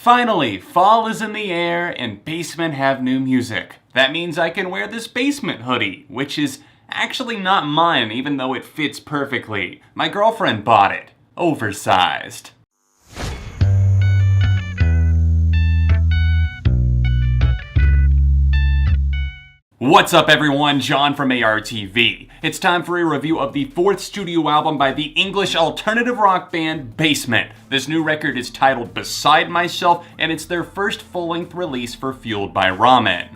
Finally, fall is in the air and Basement have new music. That means I can wear this Basement hoodie, which is actually not mine even though it fits perfectly. My girlfriend bought it. Oversized. What's up everyone, John from ARTV. It's time for a review of the fourth studio album by the English alternative rock band Basement. This new record is titled Beside Myself, and it's their first full-length release for Fueled by Ramen.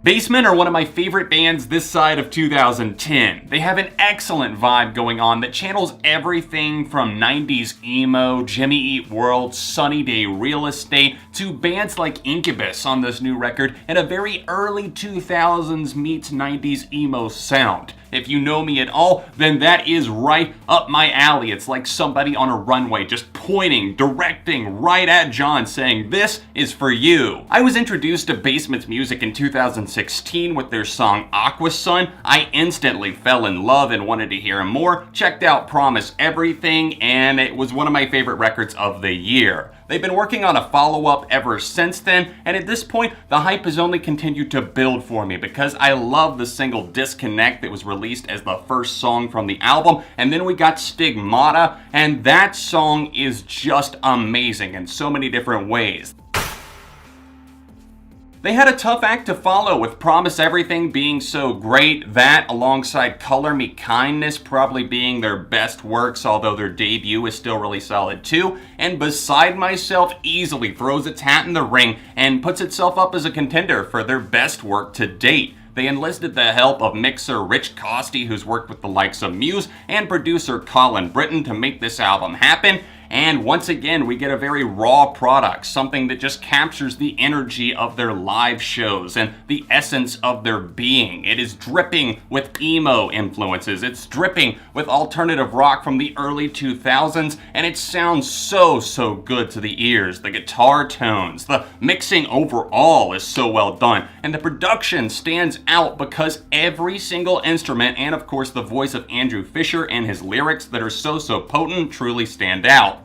Basement are one of my favorite bands this side of 2010. They have an excellent vibe going on that channels everything from 90s emo, Jimmy Eat World, Sunny Day Real Estate, to bands like Incubus on this new record, and a very early 2000s meets 90s emo sound. If you know me at all, then that is right up my alley. It's like somebody on a runway just pointing, directing right at John saying, "This is for you." I was introduced to Basement's music in 2016 with their song Aqua Sun. I instantly fell in love and wanted to hear more. Checked out Promise Everything, and it was one of my favorite records of the year. They've been working on a follow-up ever since then, and at this point, the hype has only continued to build for me because I love the single Disconnect that was released as the first song from the album, and then we got Stigmata, and that song is just amazing in so many different ways. They had a tough act to follow with Promise Everything being so great, that alongside Color Me Kindness probably being their best works, although their debut is still really solid too, and Beside Myself easily throws its hat in the ring and puts itself up as a contender for their best work to date. They enlisted the help of mixer Rich Costy, who's worked with the likes of Muse, and producer Colin Britton to make this album happen. And once again, we get a very raw product, something that just captures the energy of their live shows and the essence of their being. It is dripping with emo influences, it's dripping with alternative rock from the early 2000s, and it sounds so good to the ears. The guitar tones, the mixing overall is so well done, and the production stands out because every single instrument, and of course the voice of Andrew Fisher and his lyrics that are so potent, truly stand out.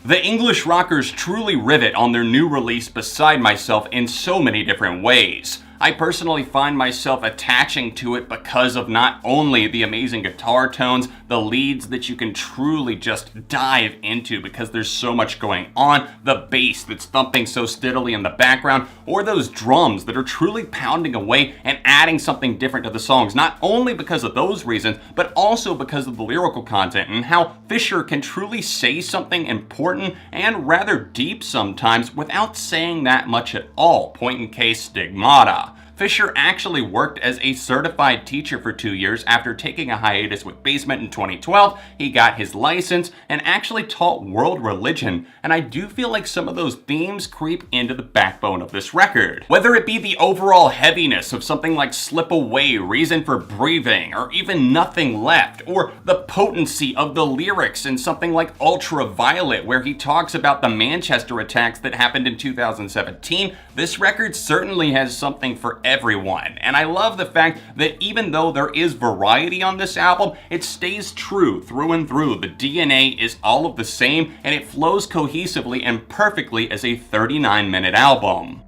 The English rockers truly rivet on their new release Beside Myself in so many different ways. I personally find myself attaching to it because of not only the amazing guitar tones, the leads that you can truly just dive into because there's so much going on, the bass that's thumping so steadily in the background, or those drums that are truly pounding away and adding something different to the songs, not only because of those reasons, but also because of the lyrical content and how Fisher can truly say something important and rather deep sometimes without saying that much at all. Point in case, Stigmata. Fisher actually worked as a certified teacher for 2 years after taking a hiatus with Basement in 2012. He got his license and actually taught world religion, and I do feel like some of those themes creep into the backbone of this record. Whether it be the overall heaviness of something like Slip Away, Reason for Breathing, or even Nothing Left, or the potency of the lyrics in something like Ultraviolet, where he talks about the Manchester attacks that happened in 2017, this record certainly has something for everyone. And I love the fact that even though there is variety on this album, it stays true through and through. The DNA is all of the same, and it flows cohesively and perfectly as a 39-minute album.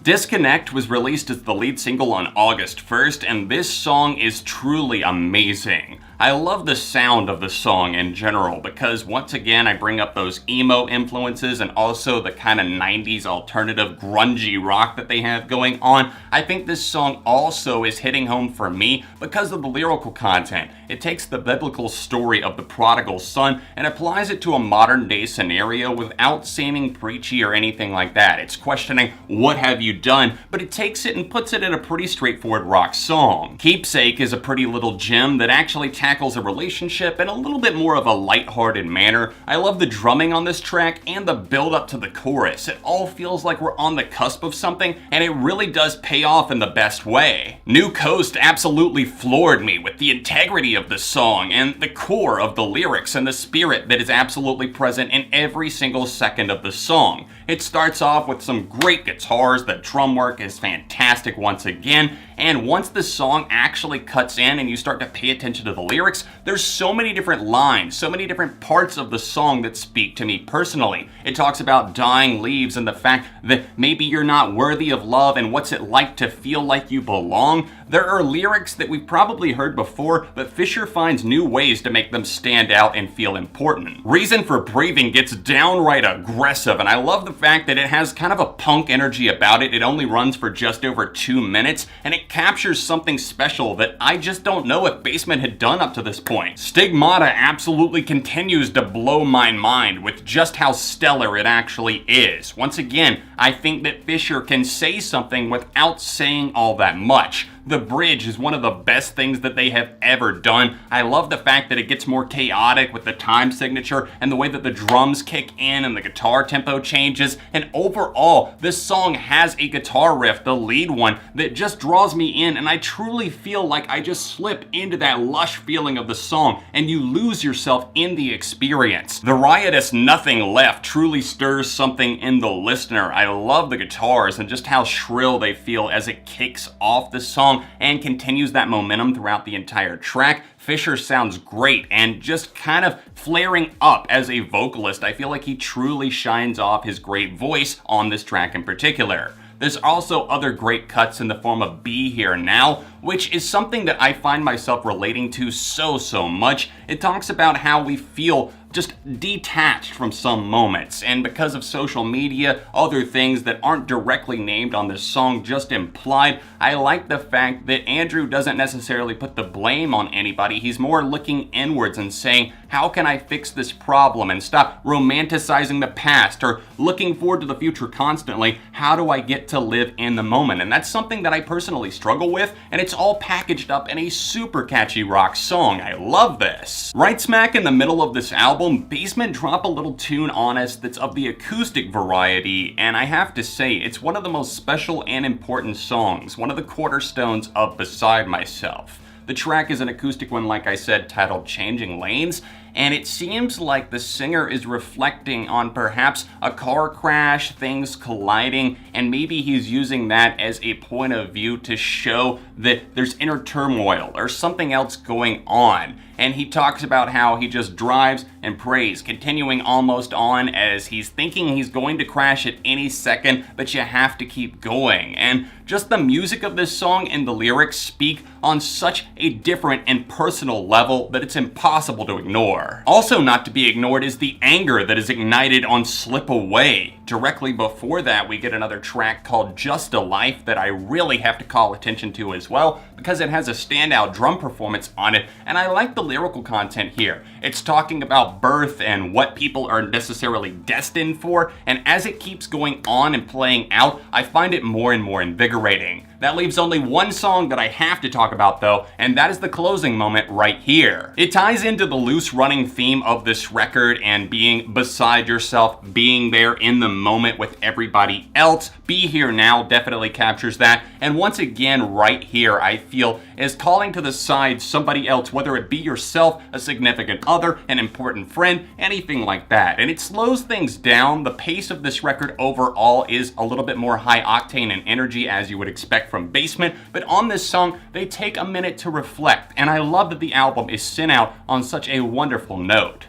Disconnect was released as the lead single on August 1st, and this song is truly amazing. I love the sound of the song in general because once again I bring up those emo influences and also the kind of 90s alternative grungy rock that they have going on. I think this song also is hitting home for me because of the lyrical content. It takes the biblical story of the prodigal son and applies it to a modern day scenario without seeming preachy or anything like that. It's questioning, what have you done? But it takes it and puts it in a pretty straightforward rock song. Keepsake is a pretty little gem that actually tackles a relationship in a little bit more of a lighthearted manner. I love the drumming on this track and the build up to the chorus. It all feels like we're on the cusp of something, and it really does pay off in the best way. New Coast absolutely floored me with the integrity of the song and the core of the lyrics and the spirit that is absolutely present in every single second of the song. It starts off with some great guitars, the drum work is fantastic once again, And once the song actually cuts in and you start to pay attention to the lyrics, there's so many different lines, so many different parts of the song that speak to me personally. It talks about dying leaves and the fact that maybe you're not worthy of love and what's it like to feel like you belong. There are lyrics that we've probably heard before, but Fisher finds new ways to make them stand out and feel important. Reason for Breathing gets downright aggressive, and I love the fact that it has kind of a punk energy about it. It only runs for just over 2 minutes, and it captures something special that I just don't know if Basement had done up to this point. Stigmata absolutely continues to blow my mind with just how stellar it actually is. Once again, I think that Fisher can say something without saying all that much. The bridge is one of the best things that they have ever done. I love the fact that it gets more chaotic with the time signature and the way that the drums kick in and the guitar tempo changes. And overall, this song has a guitar riff, the lead one, that just draws me in, and I truly feel like I just slip into that lush feeling of the song and you lose yourself in the experience. The riotous Nothing Left truly stirs something in the listener. I love the guitars and just how shrill they feel as it kicks off the song and continues that momentum throughout the entire track. Fisher sounds great and just kind of flaring up as a vocalist. I feel like he truly shines off his great voice on this track in particular. There's also other great cuts in the form of Be Here Now, which is something that I find myself relating to so much. It talks about how we feel just detached from some moments, and because of social media, other things that aren't directly named on this song, just implied. I like the fact that Andrew doesn't necessarily put the blame on anybody. He's more looking inwards and saying, how can I fix this problem and stop romanticizing the past or looking forward to the future constantly? How do I get to live in the moment? And that's something that I personally struggle with, and it's all packaged up in a super catchy rock song. I love this. Right smack in the middle of this album, Basement drop a little tune on us that's of the acoustic variety, and I have to say, it's one of the most special and important songs, one of the cornerstones of Beside Myself. The track is an acoustic one, like I said, titled Changing Lanes, and it seems like the singer is reflecting on perhaps a car crash, things colliding, and maybe he's using that as a point of view to show that there's inner turmoil or something else going on. And he talks about how he just drives and prays, continuing almost on as he's thinking he's going to crash at any second, but you have to keep going. And just the music of this song and the lyrics speak on such a different and personal level that it's impossible to ignore. Also not to be ignored is the anger that is ignited on Slip Away. Directly before that, we get another track called Just a Life that I really have to call attention to as well, because it has a standout drum performance on it, and I like the lyrical content here. It's talking about birth and what people are necessarily destined for, and as it keeps going on and playing out, I find it more and more invigorating. That leaves only one song that I have to talk about though, and that is the closing moment right here. It ties into the loose running theme of this record and being beside yourself, being there in the moment with everybody else. Be Here Now definitely captures that, and once again right here I feel is calling to the side somebody else, whether it be yourself, a significant other, an important friend, anything like that. And it slows things down. The pace of this record overall is a little bit more high octane and energy as you would expect from Basement, but on this song they take a minute to reflect, and I love that the album is sent out on such a wonderful note.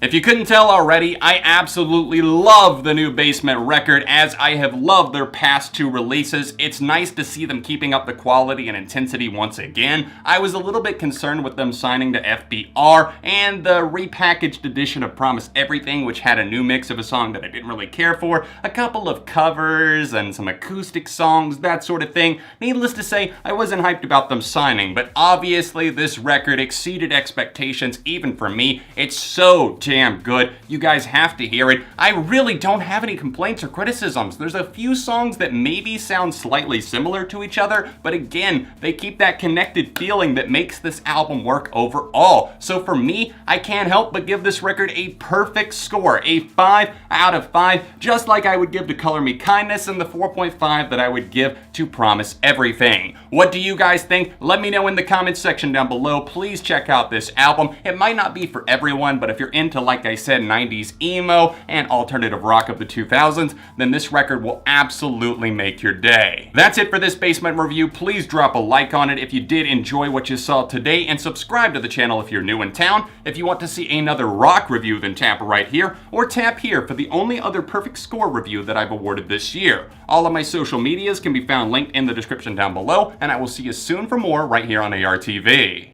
If you couldn't tell already, I absolutely love the new Basement record, as I have loved their past two releases. It's nice to see them keeping up the quality and intensity once again. I was a little bit concerned with them signing to FBR and the repackaged edition of Promise Everything, which had a new mix of a song that I didn't really care for, a couple of covers and some acoustic songs, that sort of thing. Needless to say, I wasn't hyped about them signing, but obviously this record exceeded expectations even for me. It's so damn good. You guys have to hear it. I really don't have any complaints or criticisms. There's a few songs that maybe sound slightly similar to each other, but again, they keep that connected feeling that makes this album work overall. So for me, I can't help but give this record a perfect score, a 5 out of 5, just like I would give to Color Me Kindness and the 4.5 that I would give to Promise Everything. What do you guys think? Let me know in the comments section down below. Please check out this album. It might not be for everyone, but if you're into like I said, 90s emo and alternative rock of the 2000s, then this record will absolutely make your day. That's it for this Basement review. Please drop a like on it if you did enjoy what you saw today, and subscribe to the channel if you're new in town. If you want to see another rock review, then tap right here, or tap here for the only other perfect score review that I've awarded this year. All of my social medias can be found linked in the description down below, and I will see you soon for more right here on ARTV.